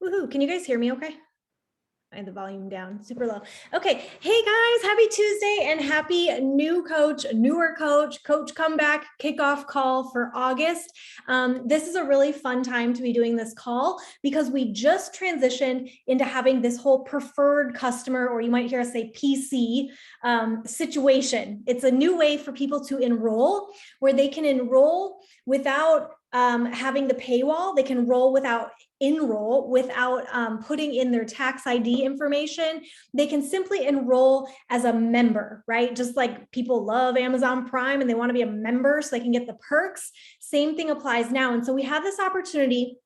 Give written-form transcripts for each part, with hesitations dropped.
Woohoo. Can you guys hear me okay? I had the volume down super low. Okay. Hey guys, happy Tuesday and happy newer coach comeback kickoff call for August. This is a really fun time to be doing this call because we just transitioned into having this whole preferred customer, or you might hear us say PC situation. It's a new way for people to enroll where they can enroll without having the paywall. They can enroll without putting in their tax ID information. They can simply enroll as a member, right? Just like people love Amazon Prime and they want to be a member so they can get the perks. Same thing applies now. And so we have this opportunity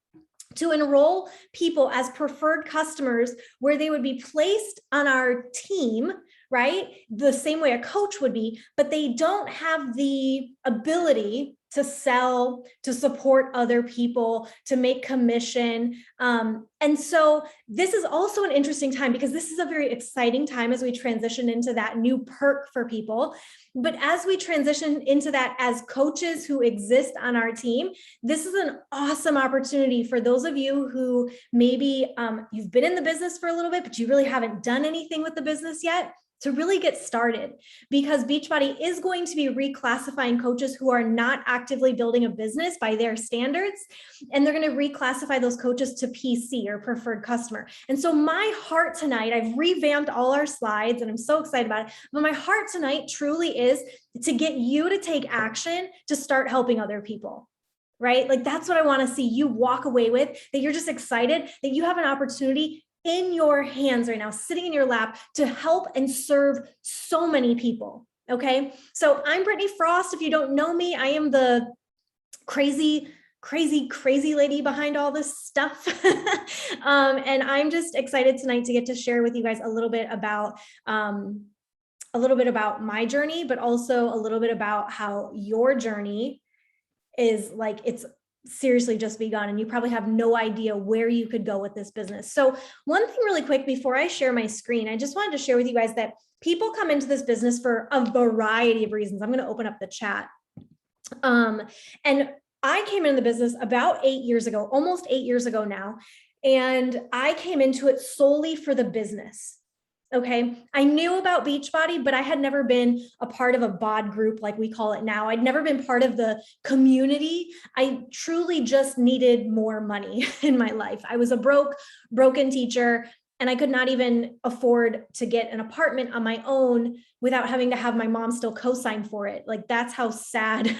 to enroll people as preferred customers where they would be placed on our team, right? The same way a coach would be, but they don't have the ability to sell, to support other people, to make commission. And so this is also an interesting time because this is a very exciting time as we transition into that new perk for people. But as we transition into that as coaches who exist on our team, this is an awesome opportunity for those of you who maybe you've been in the business for a little bit, but you really haven't done anything with the business yet, to really get started, because Beachbody is going to be reclassifying coaches who are not actively building a business by their standards. And they're going to reclassify those coaches to PC, or preferred customer. And so my heart tonight, I've revamped all our slides and I'm so excited about it. But my heart tonight truly is to get you to take action to start helping other people. Right? Like that's what I want to see you walk away with, that you're just excited that you have an opportunity in your hands right now, sitting in your lap, to help and serve so many people. Okay. So I'm Britney Frost. If you don't know me, I am the crazy lady behind all this stuff. And I'm just excited tonight to get to share with you guys a little bit about my journey, but also a little bit about how your journey is like, it's seriously just begun, and you probably have no idea where you could go with this business. So one thing really quick before I share my screen, I just wanted to share with you guys that people come into this business for a variety of reasons. I'm going to open up the chat. And I came into the business about 8 years ago, almost 8 years ago now. And I came into it solely for the business. Okay. I knew about Beachbody, but I had never been a part of a bod group like we call it now. I'd never been part of the community. I truly just needed more money in my life. I was a broken teacher, and I could not even afford to get an apartment on my own without having to have my mom still co-sign for it. Like that's how sad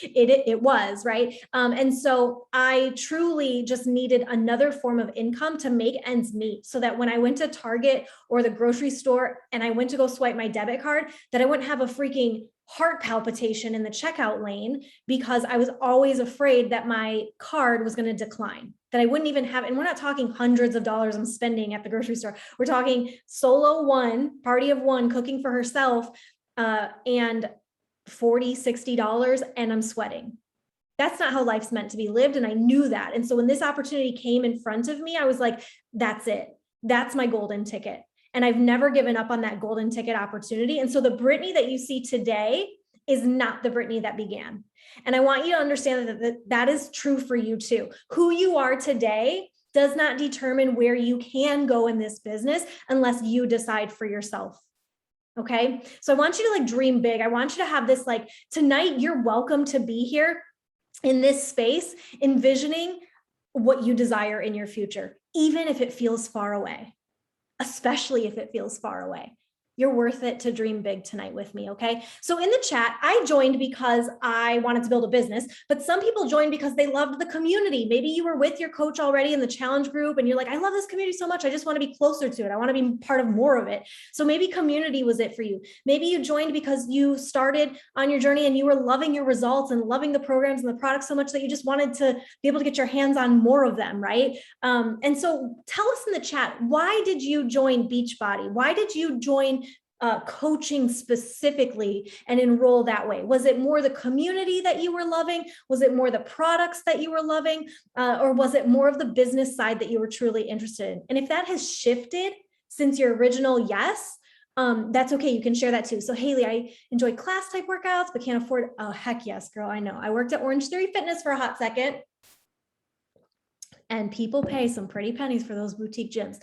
it was, right? And so I truly just needed another form of income to make ends meet, so that when I went to Target or the grocery store and I went to go swipe my debit card, that I wouldn't have a freaking heart palpitation in the checkout lane, because I was always afraid that my card was going to decline, that I wouldn't even have. And we're not talking hundreds of dollars I'm spending at the grocery store. We're talking party of one, cooking for herself, and $40-$60, and I'm sweating. That's not how life's meant to be lived. And I knew that. And so when this opportunity came in front of me, I was like, that's it. That's my golden ticket. And I've never given up on that golden ticket opportunity. And so the Britney that you see today is not the Britney that began. And I want you to understand that is true for you too. Who you are today does not determine where you can go in this business unless you decide for yourself. Okay. So I want you to like dream big. I want you to have this, like, tonight, you're welcome to be here in this space, envisioning what you desire in your future, even if it feels far away. Especially if it feels far away. You're worth it to dream big tonight with me, okay? So in the chat, I joined because I wanted to build a business, but some people joined because they loved the community. Maybe you were with your coach already in the challenge group and you're like, I love this community so much. I just want to be closer to it. I want to be part of more of it. So maybe community was it for you. Maybe you joined because you started on your journey and you were loving your results and loving the programs and the products so much that you just wanted to be able to get your hands on more of them, right? And so tell us in the chat, why did you join Beachbody? Why did you join coaching specifically and enroll that way? Was it more the community that you were loving? Was it more the products that you were loving? Or was it more of the business side that you were truly interested in? And if that has shifted since your original yes, that's okay. You can share that too. So Haley, I enjoy class type workouts, but can't afford. Oh, heck yes, girl. I know. I worked at Orange Theory Fitness for a hot second. And people pay some pretty pennies for those boutique gyms.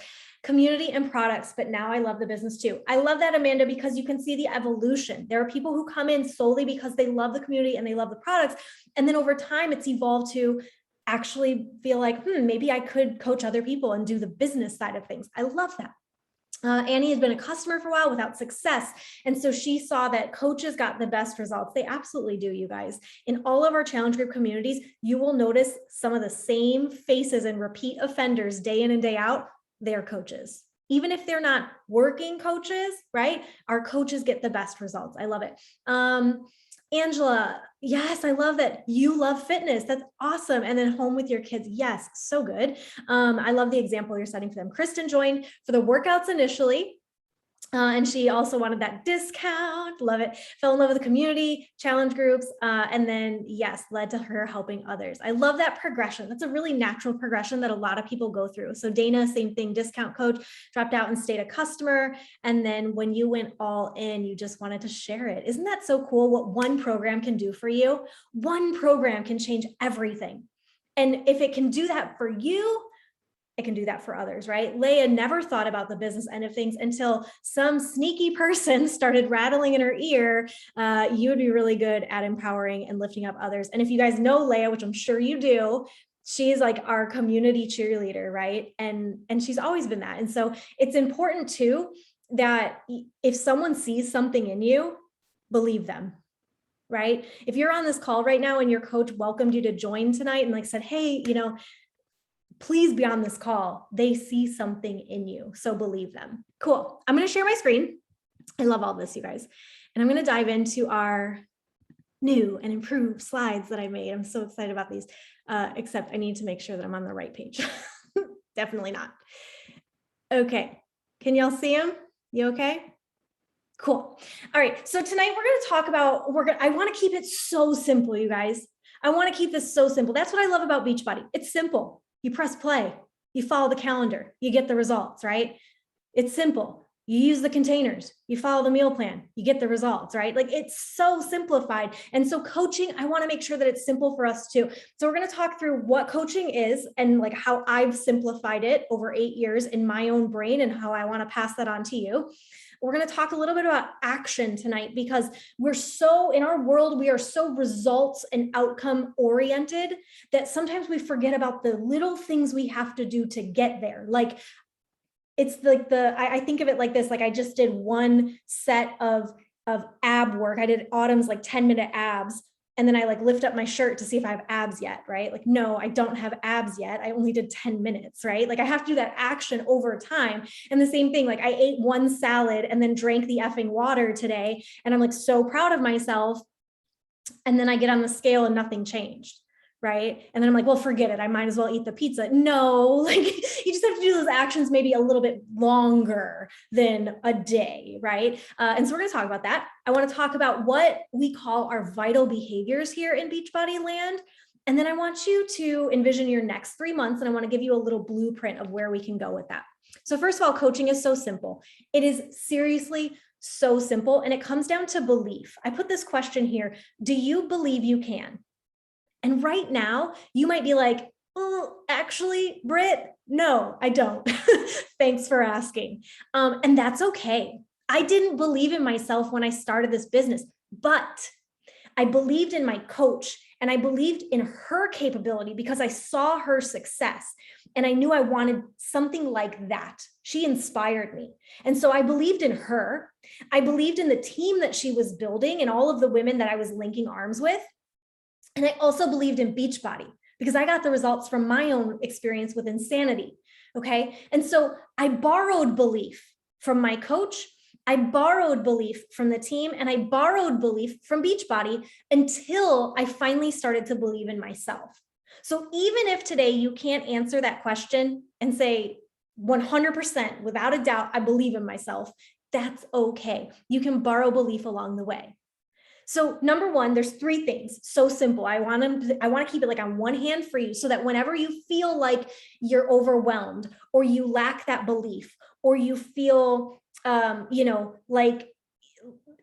Community and products, but now I love the business too. I love that, Amanda, because you can see the evolution. There are people who come in solely because they love the community and they love the products. And then over time, it's evolved to actually feel like, maybe I could coach other people and do the business side of things. I love that. Annie has been a customer for a while without success. And so she saw that coaches got the best results. They absolutely do, you guys. In all of our challenge group communities, you will notice some of the same faces and repeat offenders day in and day out. They're coaches. Even if they're not working coaches, right? Our coaches get the best results. I love it. Angela, yes, I love that you love fitness. That's awesome. And then home with your kids. Yes, so good. I love the example you're setting for them. Kristen joined for the workouts initially. And she also wanted that discount. Love it. Fell in love with the community, challenge groups, and then, yes, led to her helping others. I love that progression. That's a really natural progression that a lot of people go through. So Dana, same thing, discount coach, dropped out and stayed a customer. And then when you went all in, you just wanted to share it. Isn't that so cool what one program can do for you? One program can change everything. And if it can do that for you, it can do that for others, right? Leah never thought about the business end of things until some sneaky person started rattling in her ear. You would be really good at empowering and lifting up others. And if you guys know Leah, which I'm sure you do, she's like our community cheerleader, right? And she's always been that. And so it's important too, that if someone sees something in you, believe them. Right? If you're on this call right now and your coach welcomed you to join tonight and like said, hey, please be on this call. They see something in you. So believe them. Cool. I'm going to share my screen. I love all this, you guys. And I'm going to dive into our new and improved slides that I made. I'm so excited about these, except I need to make sure that I'm on the right page. Definitely not. Okay. Can y'all see them? You okay? Cool. All right. So tonight we're going to talk about, I want to keep it so simple, you guys. I want to keep this so simple. That's what I love about Beachbody. It's simple. You press play, you follow the calendar, you get the results, right? It's simple. You use the containers, you follow the meal plan, you get the results, right? Like it's so simplified. And so coaching, I want to make sure that it's simple for us too. So we're going to talk through what coaching is and like how I've simplified it over 8 years in my own brain and how I want to pass that on to you. We're going to talk a little bit about action tonight because in our world, we are so results and outcome oriented that sometimes we forget about the little things we have to do to get there. Like it's like I think of it like this, like I just did one set of ab work. I did Autumn's like 10-minute abs. And then I like lift up my shirt to see if I have abs yet, right? Like, no, I don't have abs yet. I only did 10 minutes, right? Like I have to do that action over time. And the same thing, like I ate one salad and then drank the effing water today. And I'm like so proud of myself. And then I get on the scale and nothing changed, right? And then I'm like, well, forget it. I might as well eat the pizza. No, like you just have to do those actions maybe a little bit longer than a day, right? And so we're going to talk about that. I want to talk about what we call our vital behaviors here in Beachbody land. And then I want you to envision your next 3 months, and I want to give you a little blueprint of where we can go with that. So first of all, coaching is so simple. It is seriously so simple, and it comes down to belief. I put this question here. Do you believe you can? And right now, you might be like, oh, actually, Britt, no, I don't. Thanks for asking. And that's okay. I didn't believe in myself when I started this business, but I believed in my coach and I believed in her capability because I saw her success and I knew I wanted something like that. She inspired me. And so I believed in her. I believed in the team that she was building and all of the women that I was linking arms with. And I also believed in Beachbody because I got the results from my own experience with Insanity. Okay. And so I borrowed belief from my coach. I borrowed belief from the team and I borrowed belief from Beachbody until I finally started to believe in myself. So even if today you can't answer that question and say 100% without a doubt, I believe in myself, that's okay. You can borrow belief along the way. So number one, there's 3 things. So simple. I want to keep it like on one hand for you so that whenever you feel like you're overwhelmed or you lack that belief or you feel, like,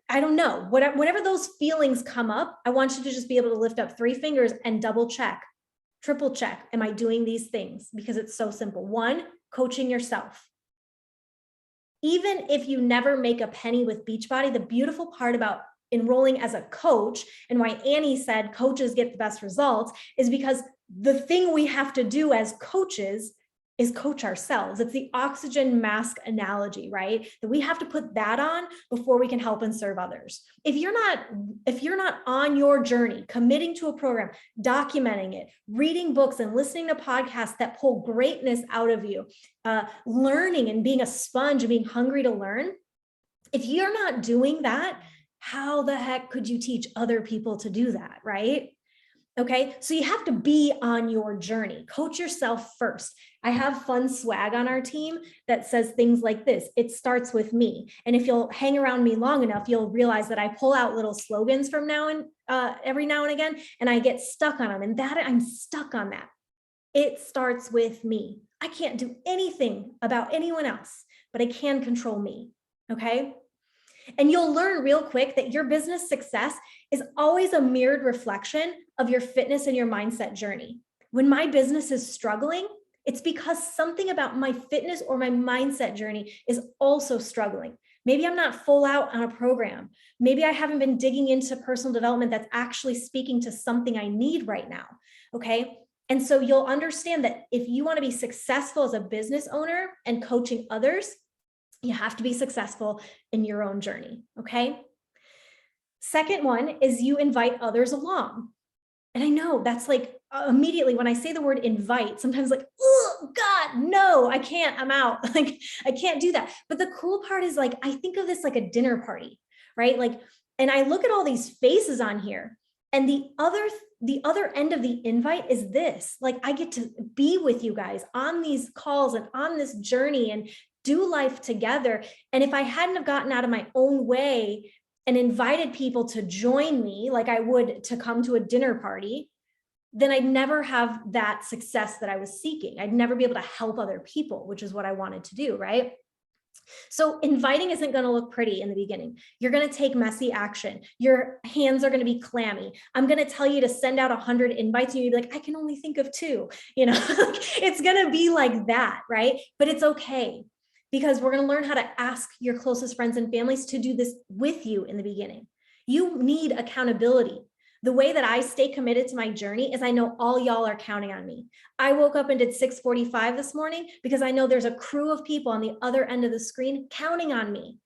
I don't know, whatever those feelings come up, I want you to just be able to lift up 3 fingers and double check. triple check. Am I doing these things? Because it's so simple. One, coaching yourself. Even if you never make a penny with Beachbody, the beautiful part about enrolling as a coach and why Annie said coaches get the best results is because the thing we have to do as coaches is coach ourselves. It's the oxygen mask analogy, right? That we have to put that on before we can help and serve others. If you're not on your journey, committing to a program, documenting it, reading books and listening to podcasts that pull greatness out of you, learning and being a sponge and being hungry to learn, if you're not doing that, how the heck could you teach other people to do that, right? Okay, so you have to be on your journey. Coach yourself first. I have fun swag on our team that says things like this: it starts with me. And if you'll hang around me long enough, you'll realize that I pull out little slogans from every now and again, and I get stuck on them. And that I'm stuck on that. It starts with me. I can't do anything about anyone else, but I can control me. Okay. And you'll learn real quick that your business success is always a mirrored reflection of your fitness and your mindset journey. When my business is struggling, it's because something about my fitness or my mindset journey is also struggling. Maybe I'm not full out on a program. Maybe I haven't been digging into personal development that's actually speaking to something I need right now. Okay. And so you'll understand that if you want to be successful as a business owner and coaching others, you have to be successful in your own journey, okay? Second one is you invite others along. And I know that's like immediately when I say the word invite, sometimes like, oh God, no, I can't, I'm out. Like, I can't do that. But the cool part is like, I think of this like a dinner party, right? Like, and I look at all these faces on here, and the other end of the invite is this, like, I get to be with you guys on these calls and on this journey and do life together. And if I hadn't have gotten out of my own way and invited people to join me like I would to come to a dinner party, then I'd never have that success that I was seeking. I'd never be able to help other people, which is what I wanted to do, right? So inviting isn't going to look pretty in the beginning. You're going to take messy action. Your hands are going to be clammy. I'm going to tell you to send out 100 invites and you'd be like, I can only think of 2, it's going to be like that, right? But it's okay, because we're going to learn how to ask your closest friends and families to do this with you in the beginning. You need accountability. The way that I stay committed to my journey is I know all y'all are counting on me. I woke up and did 6:45 this morning because I know there's a crew of people on the other end of the screen counting on me.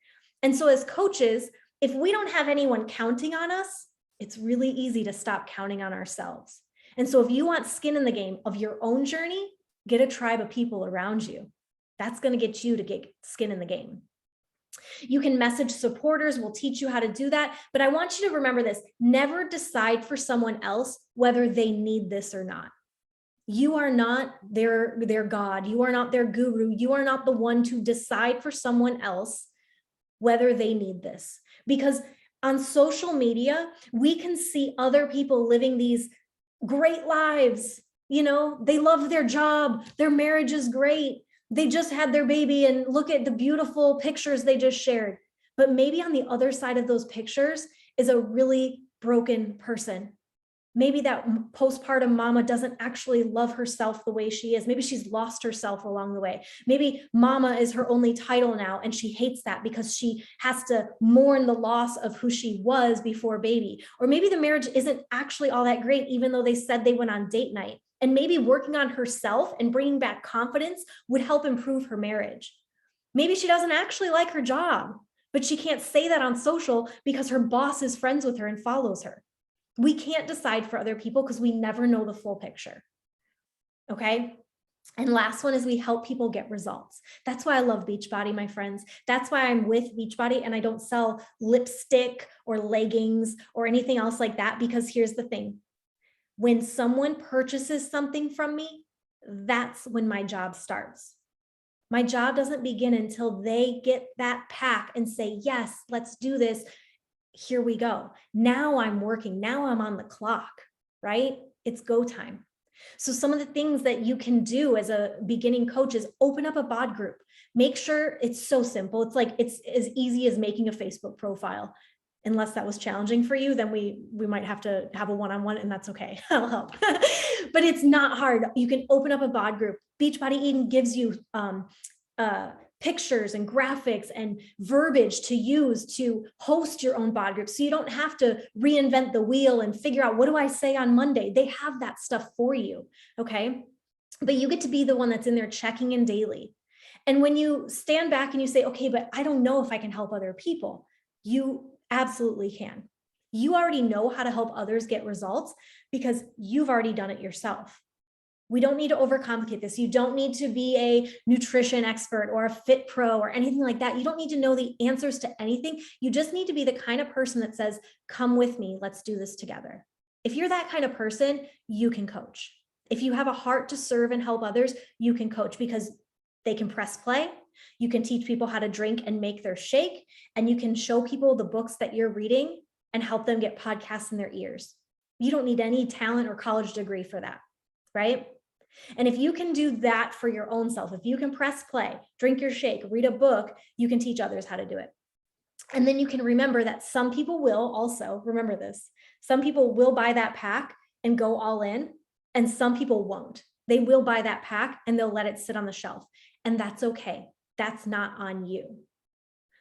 And so as coaches, if we don't have anyone counting on us, it's really easy to stop counting on ourselves. And so if you want skin in the game of your own journey, get a tribe of people around you. That's going to get you to get skin in the game. You can message supporters. We'll teach you how to do that. But I want you to remember this: never decide for someone else whether they need this or not. You are not their God. You are not their guru. You are not the one to decide for someone else whether they need this. Because on social media, we can see other people living these great lives. They love their job. Their marriage is great. They just had their baby, and look at the beautiful pictures they just shared. But maybe on the other side of those pictures is a really broken person. Maybe that postpartum mama doesn't actually love herself the way she is. Maybe she's lost herself along the way. Maybe mama is her only title now, and she hates that because she has to mourn the loss of who she was before baby. Or maybe the marriage isn't actually all that great, even though they said they went on date night. And maybe working on herself and bringing back confidence would help improve her marriage. Maybe she doesn't actually like her job, but she can't say that on social because her boss is friends with her and follows her. We can't decide for other people because we never know the full picture. Okay. And last one is we help people get results. That's why I love Beachbody, my friends. That's why I'm with Beachbody and I don't sell lipstick or leggings or anything else like that, because here's the thing. When someone purchases something from me, that's when my job starts. My job doesn't begin until they get that pack and say, yes, let's do this. Here we go. Now I'm working. Now I'm on the clock, right? It's go time. So some of the things that you can do as a beginning coach is open up a bod group. Make sure it's so simple. It's as easy as making a Facebook profile. Unless that was challenging for you, then we might have to have a one-on-one, and that's okay. I'll help. But it's not hard. You can open up a bod group. Beachbody even gives you pictures and graphics and verbiage to use to host your own bod group. So you don't have to reinvent the wheel and figure out, what do I say on Monday? They have that stuff for you. Okay. But you get to be the one that's in there checking in daily. And when you stand back and you say, okay, but I don't know if I can help other people, you absolutely can. You already know how to help others get results because you've already done it yourself. We don't need to overcomplicate this. You don't need to be a nutrition expert or a fit pro or anything like that. You don't need to know the answers to anything. You just need to be the kind of person that says, come with me, let's do this together. If you're that kind of person, you can coach. If you have a heart to serve and help others, you can coach because they can press play. You can teach people how to drink and make their shake, and you can show people the books that you're reading and help them get podcasts in their ears. You don't need any talent or college degree for that, right? And if you can do that for your own self, if you can press play, drink your shake, read a book, you can teach others how to do it. And then you can remember that some people will also, remember this, some people will buy that pack and go all in, and some people won't. They will buy that pack and they'll let it sit on the shelf. And that's okay. That's not on you.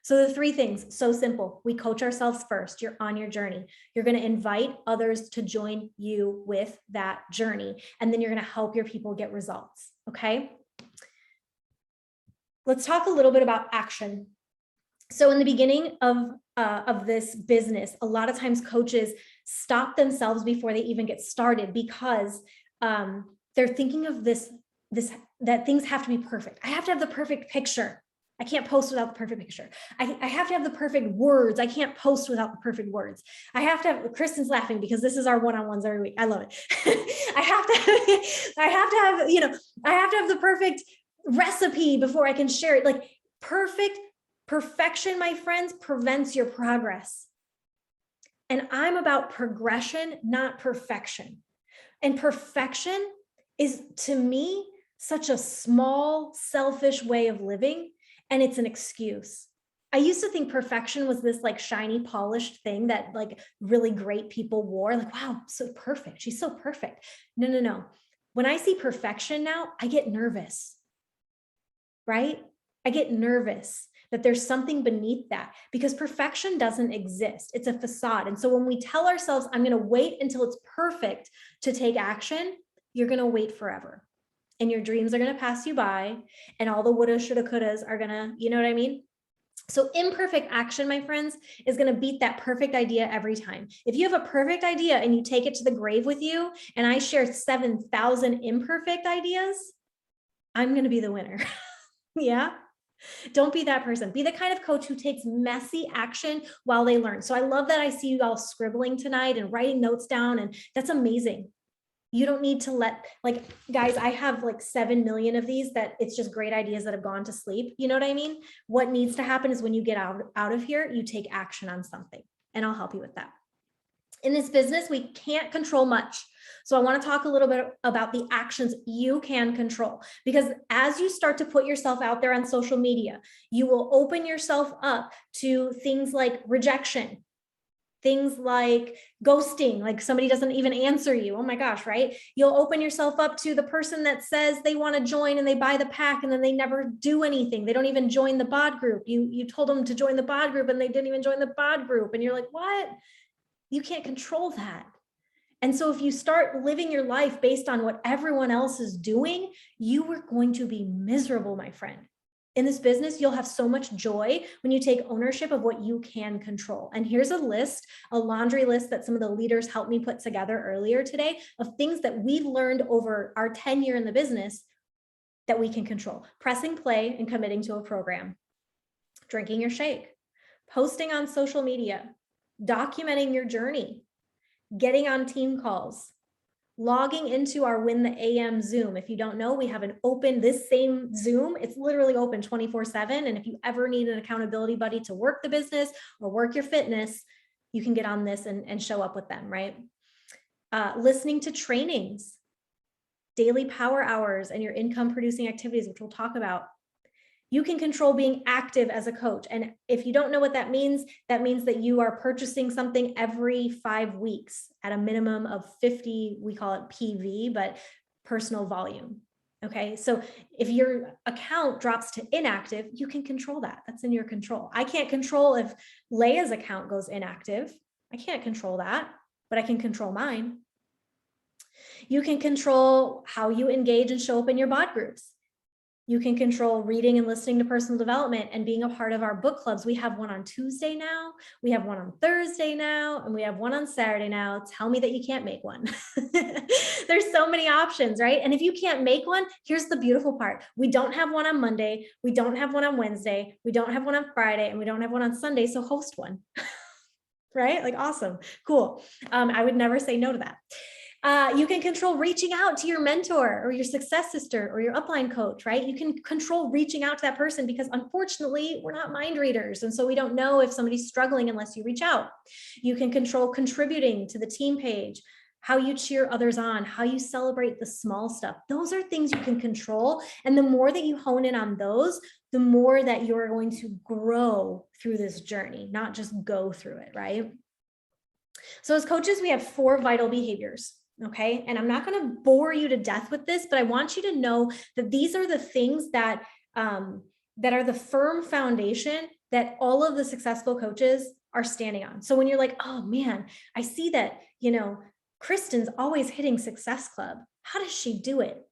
So the three things, so simple. We coach ourselves first. You're on your journey. You're going to invite others to join you with that journey. And then you're going to help your people get results. Okay. Let's talk a little bit about action. So in the beginning of this business, a lot of times coaches stop themselves before they even get started because they're thinking of this that things have to be perfect. I have to have the perfect picture. I can't post without the perfect picture. I have to have the perfect words. I can't post without the perfect words. I have to have, Kristen's laughing because this is our one-on-ones every week. I love it. I have to have the perfect recipe before I can share it. Like perfection, my friends, prevents your progress. And I'm about progression, not perfection. And perfection is, to me, such a small, selfish way of living. And it's an excuse. I used to think perfection was this like shiny, polished thing that like really great people wore. Like, wow, so perfect. She's so perfect. No. When I see perfection now, I get nervous, right? I get nervous that there's something beneath that because perfection doesn't exist. It's a facade. And so when we tell ourselves, I'm going to wait until it's perfect to take action, you're going to wait forever. And your dreams are going to pass you by, and all the woulda, shoulda, couldas are going to, you know what I mean? So imperfect action, my friends, is going to beat that perfect idea every time. If you have a perfect idea and you take it to the grave with you, and I share 7,000 imperfect ideas, I'm going to be the winner. Yeah. Don't be that person. Be the kind of coach who takes messy action while they learn. So I love that I see you all scribbling tonight and writing notes down, and that's amazing. You don't need to let, like, guys, I have like 7 million of these that it's just great ideas that have gone to sleep. You know what I mean? What needs to happen is when you get out of here, you take action on something, and I'll help you with that. In this business, we can't control much. So I want to talk a little bit about the actions you can control, because as you start to put yourself out there on social media, you will open yourself up to things like rejection, things like ghosting, like somebody doesn't even answer you. Oh my gosh, right? You'll open yourself up to the person that says they want to join and they buy the pack and then they never do anything. They don't even join the bod group. You told them to join the bod group and they didn't even join the bod group. And you're like, what? You can't control that. And so if you start living your life based on what everyone else is doing, you are going to be miserable, my friend. In this business, you'll have so much joy when you take ownership of what you can control. And here's a list, a laundry list that some of the leaders helped me put together earlier today of things that we've learned over our tenure in the business that we can control. Pressing play and committing to a program, drinking your shake, posting on social media, documenting your journey, getting on team calls, logging into our Win the AM Zoom. If you don't know, we have this same Zoom. It's literally open 24/7. And if you ever need an accountability buddy to work the business or work your fitness, you can get on this and show up with them, right? Listening to trainings, daily power hours, and your income producing activities, which we'll talk about. You can control being active as a coach. And if you don't know what that means that you are purchasing something every 5 weeks at a minimum of 50, we call it PV, but personal volume. Okay. So if your account drops to inactive, you can control that. That's in your control. I can't control if Leia's account goes inactive. I can't control that, but I can control mine. You can control how you engage and show up in your bot groups. You can control reading and listening to personal development and being a part of our book clubs. We have one on Tuesday now, we have one on Thursday now, and we have one on Saturday now. Tell me that you can't make one. There's so many options, right? And if you can't make one, here's the beautiful part. We don't have one on Monday, we don't have one on Wednesday, we don't have one on Friday, and we don't have one on Sunday, so host one. Right? Like, awesome, cool. I would never say no to that. You can control reaching out to your mentor or your success sister or your upline coach, right? You can control reaching out to that person because unfortunately we're not mind readers. And so we don't know if somebody's struggling unless you reach out. You can control contributing to the team page, how you cheer others on, how you celebrate the small stuff. Those are things you can control. And the more that you hone in on those, the more that you're going to grow through this journey, not just go through it, right? So as coaches, we have 4 vital behaviors. Okay. And I'm not going to bore you to death with this, but I want you to know that these are the things that, that are the firm foundation that all of the successful coaches are standing on. So when you're like, oh man, I see that, you know, Kristen's always hitting Success Club. How does she do it?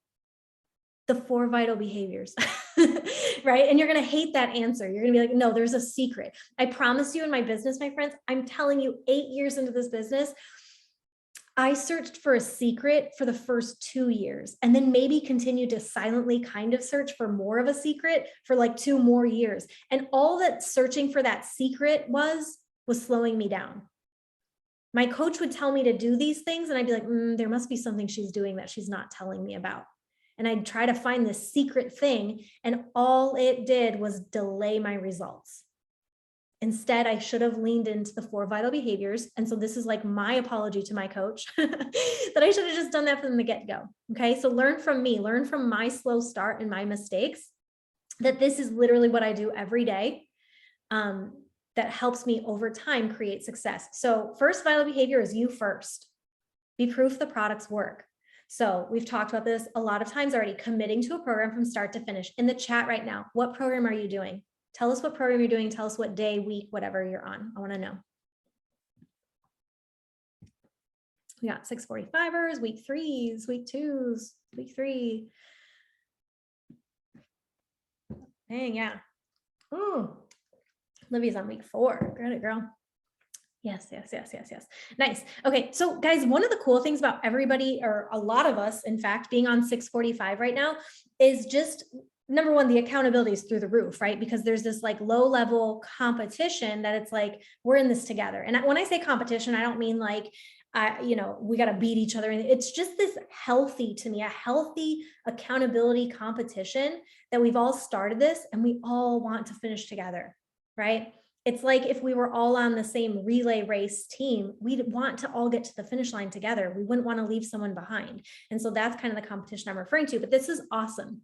The 4 vital behaviors, right? And you're going to hate that answer. You're going to be like, no, there's a secret. I promise you in my business, my friends, I'm telling you, 8 years into this business, I searched for a secret for the first 2 years and then maybe continued to silently kind of search for more of a secret for like 2 more years. And all that searching for that secret was slowing me down. My coach would tell me to do these things and I'd be like, there must be something she's doing that she's not telling me about. And I'd try to find this secret thing and all it did was delay my results. Instead, I should have leaned into the 4 vital behaviors. And so this is like my apology to my coach that I should have just done that from the get-go. Okay. So learn from me, learn from my slow start and my mistakes, that this is literally what I do every day. That helps me over time create success. So first vital behavior is you first. Be proof the products work. So we've talked about this a lot of times already, committing to a program from start to finish. In the chat right now, what program are you doing? Tell us what program you're doing. Tell us what day, week, whatever you're on. I want to know. We got 645ers, week 3s, week 2s, week 3. Dang, yeah. Ooh, Libby's on week 4. Got it, girl. Yes. Nice. Okay. So guys, one of the cool things about everybody, or a lot of us, in fact, being on 645 right now is just, number one, the accountability is through the roof, right? Because there's this like low level competition that it's like, we're in this together. And when I say competition, I don't mean like, you know, we got to beat each other. It's just this healthy, to me, a healthy accountability competition that we've all started this and we all want to finish together, right? It's like if we were all on the same relay race team, we'd want to all get to the finish line together. We wouldn't want to leave someone behind. And so that's kind of the competition I'm referring to, but this is awesome.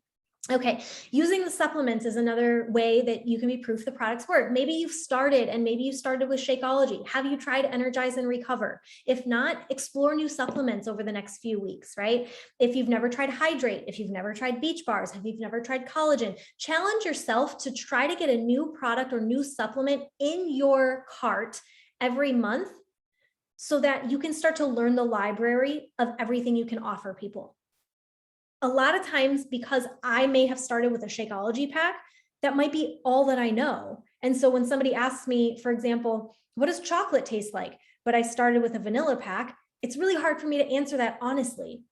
Okay, using the supplements is another way that you can be proof the products work. Maybe you've started and maybe you started with Shakeology. Have you tried Energize and Recover? If not, explore new supplements over the next few weeks, right? If you've never tried Hydrate, if you've never tried Beach Bars, if you've never tried collagen, challenge yourself to try to get a new product or new supplement in your cart every month so that you can start to learn the library of everything you can offer people. A lot of times, because I may have started with a Shakeology pack, that might be all that I know. And so when somebody asks me, for example, what does chocolate taste like? But I started with a vanilla pack, it's really hard for me to answer that honestly.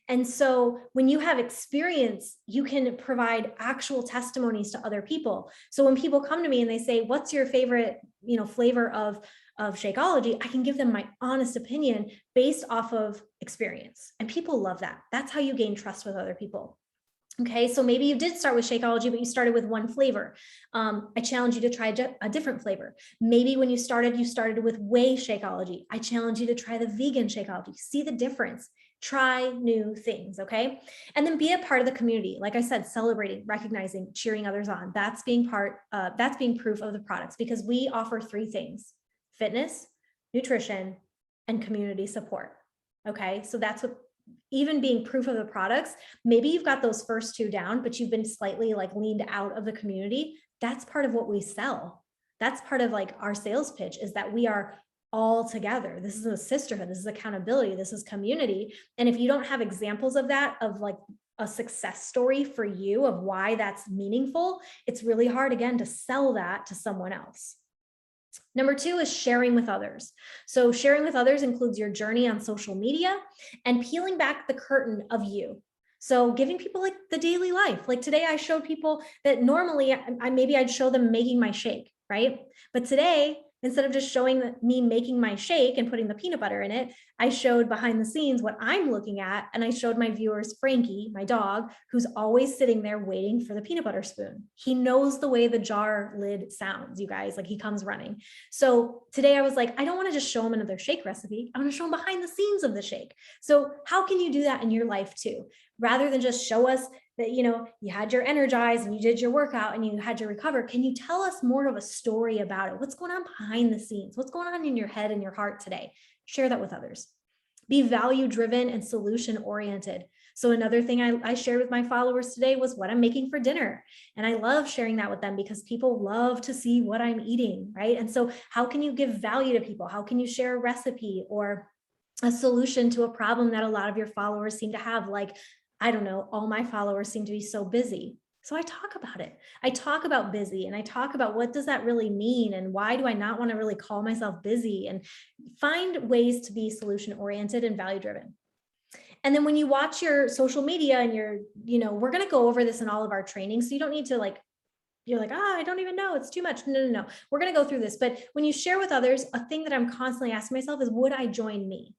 And so when you have experience, you can provide actual testimonies to other people. So when people come to me and they say, what's your favorite, you know, flavor of Shakeology, I can give them my honest opinion based off of experience. And people love that. That's how you gain trust with other people. Okay, so maybe you did start with Shakeology, but you started with one flavor. I challenge you to try a different flavor. Maybe when you started with whey Shakeology. I challenge you to try the vegan Shakeology. See the difference. Try new things, okay? And then be a part of the community. Like I said, celebrating, recognizing, cheering others on. That's being proof of the products, because we offer three things: fitness, nutrition, and community support. Okay, so that's what, even being proof of the products, maybe you've got those first two down, but you've been slightly like leaned out of the community. That's part of what we sell. That's part of like our sales pitch, is that we are all together. This is a sisterhood. This is accountability. This is community. And if you don't have examples of that, of like a success story for you of why that's meaningful, it's really hard, again, to sell that to someone else. Number two is sharing with others. So sharing with others includes your journey on social media and peeling back the curtain of you. So giving people like the daily life. Like today I showed people that normally maybe I'd show them making my shake, right? But today, instead of just showing me making my shake and putting the peanut butter in it, I showed behind the scenes what I'm looking at. And I showed my viewers Frankie, my dog, who's always sitting there waiting for the peanut butter spoon. He knows the way the jar lid sounds, you guys, like he comes running. So today I was like, I don't want to just show him another shake recipe. I want to show him behind the scenes of the shake. So how can you do that in your life too? Rather than just show us that, you know, you had your energize and you did your workout and you had to recover, can you tell us more of a story about it? What's going on behind the scenes? What's going on in your head and your heart today? Share that with others. Be value driven and solution oriented. So another thing I shared with my followers today was what I'm making for dinner. And I love sharing that with them because people love to see what I'm eating, right? And so how can you give value to people? How can you share a recipe or a solution to a problem that a lot of your followers seem to have? Like, I don't know, all my followers seem to be so busy. So I talk about it. I talk about busy, and I talk about what does that really mean, and why do I not want to really call myself busy, and find ways to be solution oriented and value driven. And then when you watch your social media and we're going to go over this in all of our trainings. So you don't need to you're like, I don't even know, it's too much. No. We're going to go through this. But when you share with others, a thing that I'm constantly asking myself is, would I join me?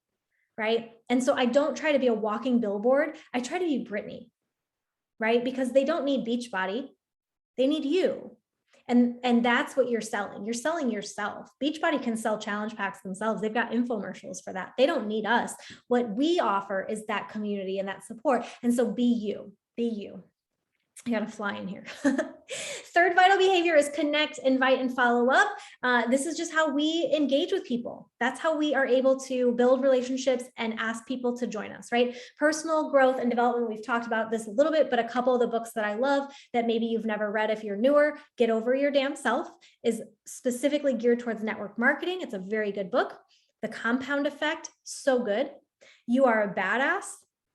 Right? And so I don't try to be a walking billboard. I try to be Britney, right? Because they don't need Beachbody. They need you. And that's what you're selling. You're selling yourself. Beachbody can sell challenge packs themselves. They've got infomercials for that. They don't need us. What we offer is that community and that support. And so be you. I got to fly in here. Third vital behavior is connect, invite, and follow up. This is just how we engage with people. That's how we are able to build relationships and ask people to join us, right? Personal growth and development. We've talked about this a little bit, but a couple of the books that I love that maybe you've never read if you're newer, Get Over Your Damn Self is specifically geared towards network marketing. It's a very good book. The Compound Effect, so good. You Are a Badass.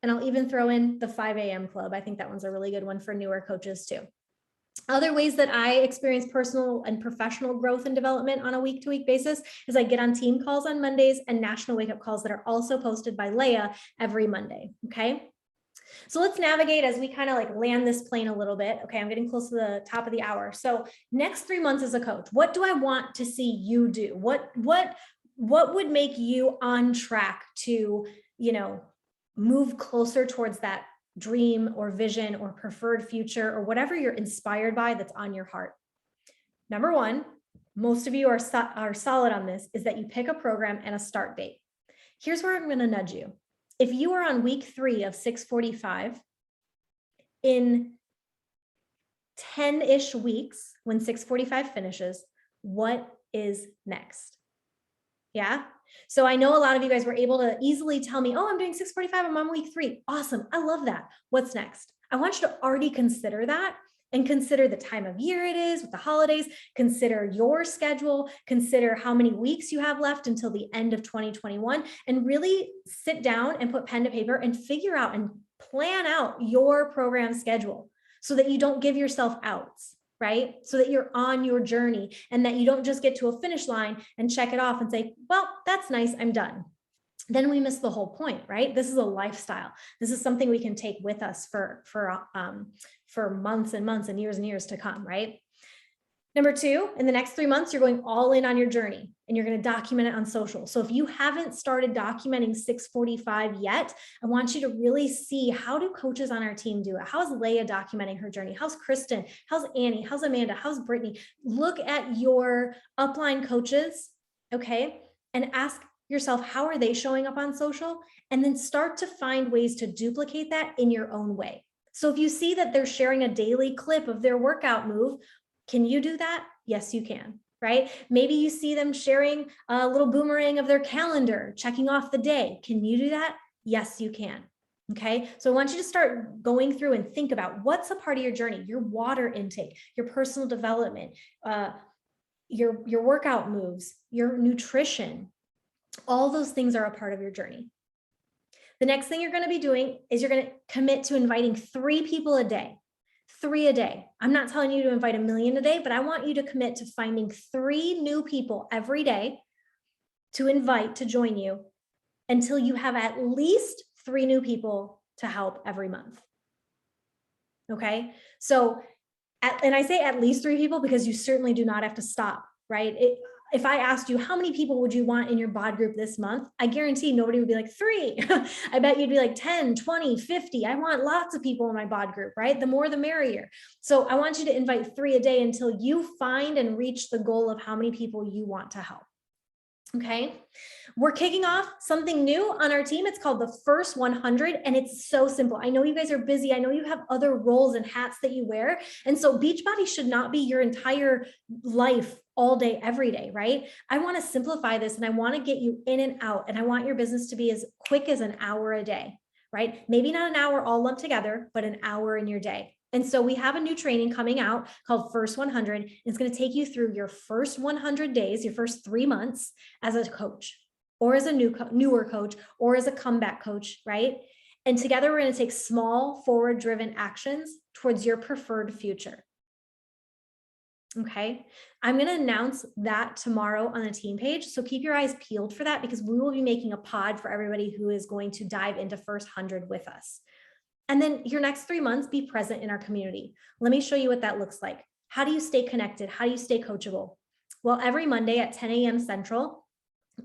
And I'll even throw in the 5 a.m. Club. I think that one's a really good one for newer coaches too. Other ways that I experience personal and professional growth and development on a week-to-week basis is I get on team calls on Mondays and national wake-up calls that are also posted by Leah every Monday, okay? So let's navigate as we kind of like land this plane a little bit. Okay, I'm getting close to the top of the hour. So next 3 months as a coach, what do I want to see you do? What would make you on track to, move closer towards that dream or vision or preferred future or whatever you're inspired by that's on your heart? Number one, most of you are solid on this, is that you pick a program and a start date. Here's where I'm going to nudge you. If you are on week 3 of 645, in 10-ish weeks, when 645 finishes, what is next? Yeah. So I know a lot of you guys were able to easily tell me, I'm doing 645. I'm on week 3. Awesome. I love that. What's next? I want you to already consider that and consider the time of year it is with the holidays. Consider your schedule. Consider how many weeks you have left until the end of 2021, and really sit down and put pen to paper and figure out and plan out your program schedule so that you don't give yourself outs. Right? So that you're on your journey and that you don't just get to a finish line and check it off and say, well, that's nice, I'm done. Then we miss the whole point, right? This is a lifestyle. This is something we can take with us for months and months and years to come, right? Number 2, in the next 3 months, you're going all in on your journey and you're going to document it on social. So if you haven't started documenting 645 yet, I want you to really see, how do coaches on our team do it? How's Leah documenting her journey? How's Kristen? How's Annie? How's Amanda? How's Brittany? Look at your upline coaches, okay? And ask yourself, how are they showing up on social? And then start to find ways to duplicate that in your own way. So if you see that they're sharing a daily clip of their workout move, can you do that? Yes, you can, right? Maybe you see them sharing a little boomerang of their calendar, checking off the day. Can you do that? Yes, you can. Okay, so I want you to start going through and think about what's a part of your journey, your water intake, your personal development, your workout moves, your nutrition. All those things are a part of your journey. The next thing you're going to be doing is you're going to commit to inviting 3 people a day. 3 a day. I'm not telling you to invite a million a day, but I want you to commit to finding 3 new people every day to invite to join you until you have at least 3 new people to help every month. Okay. So, and I say at least 3 people because you certainly do not have to stop, right? If I asked you, how many people would you want in your bod group this month? I guarantee nobody would be like 3. I bet you'd be like 10, 20, 50. I want lots of people in my bod group, right? The more, the merrier. So I want you to invite 3 a day until you find and reach the goal of how many people you want to help. Okay, we're kicking off something new on our team. It's called the First 100, and it's so simple. I know you guys are busy. I know you have other roles and hats that you wear. And so Beachbody should not be your entire life all day, every day, right? I want to simplify this and I want to get you in and out. And I want your business to be as quick as an hour a day, right? Maybe not an hour all lumped together, but an hour in your day. And so we have a new training coming out called First 100. It's going to take you through your first 100 days, your first 3 months as a coach or as a newer coach or as a comeback coach, right? And together we're going to take small forward-driven actions towards your preferred future. Okay, I'm going to announce that tomorrow on the team page. So keep your eyes peeled for that because we will be making a pod for everybody who is going to dive into First 100 with us. And then your next 3 months, be present in our community. Let me show you what that looks like. How do you stay connected? How do you stay coachable? Well, every Monday at 10 a.m. Central,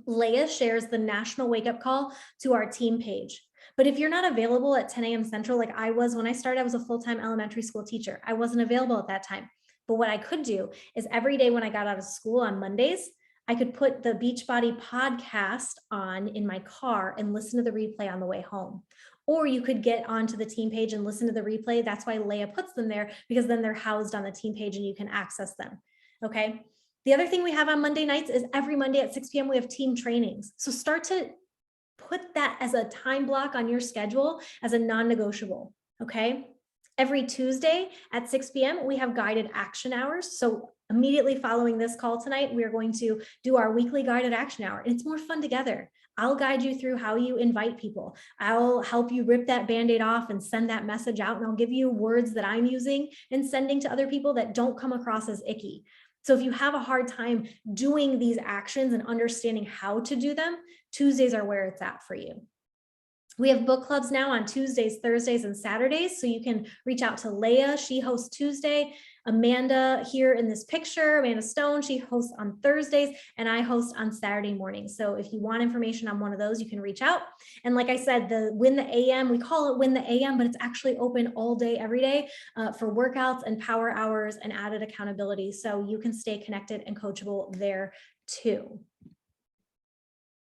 Leah shares the national wake-up call to our team page. But if you're not available at 10 a.m. Central, like I was when I started, I was a full-time elementary school teacher. I wasn't available at that time. But what I could do is every day when I got out of school on Mondays, I could put the Beachbody podcast on in my car and listen to the replay on the way home. Or you could get onto the team page and listen to the replay. That's why Leah puts them there, because then they're housed on the team page and you can access them. Okay. The other thing we have on Monday nights is every Monday at 6 p.m. we have team trainings. So start to put that as a time block on your schedule as a non-negotiable. Okay. Every Tuesday at 6 p.m. we have guided action hours. So immediately following this call tonight, we are going to do our weekly guided action hour. And it's more fun together. I'll guide you through how you invite people. I'll help you rip that Band-Aid off and send that message out. And I'll give you words that I'm using and sending to other people that don't come across as icky. So if you have a hard time doing these actions and understanding how to do them, Tuesdays are where it's at for you. We have book clubs now on Tuesdays, Thursdays, and Saturdays. So you can reach out to Leah. She hosts Tuesday. Amanda here in this picture, Amanda Stone, she hosts on Thursdays, and I host on Saturday mornings. So if you want information on one of those, you can reach out. And like I said, the Win the AM, we call it Win the AM, but it's actually open all day, every day for workouts and power hours and added accountability. So you can stay connected and coachable there too.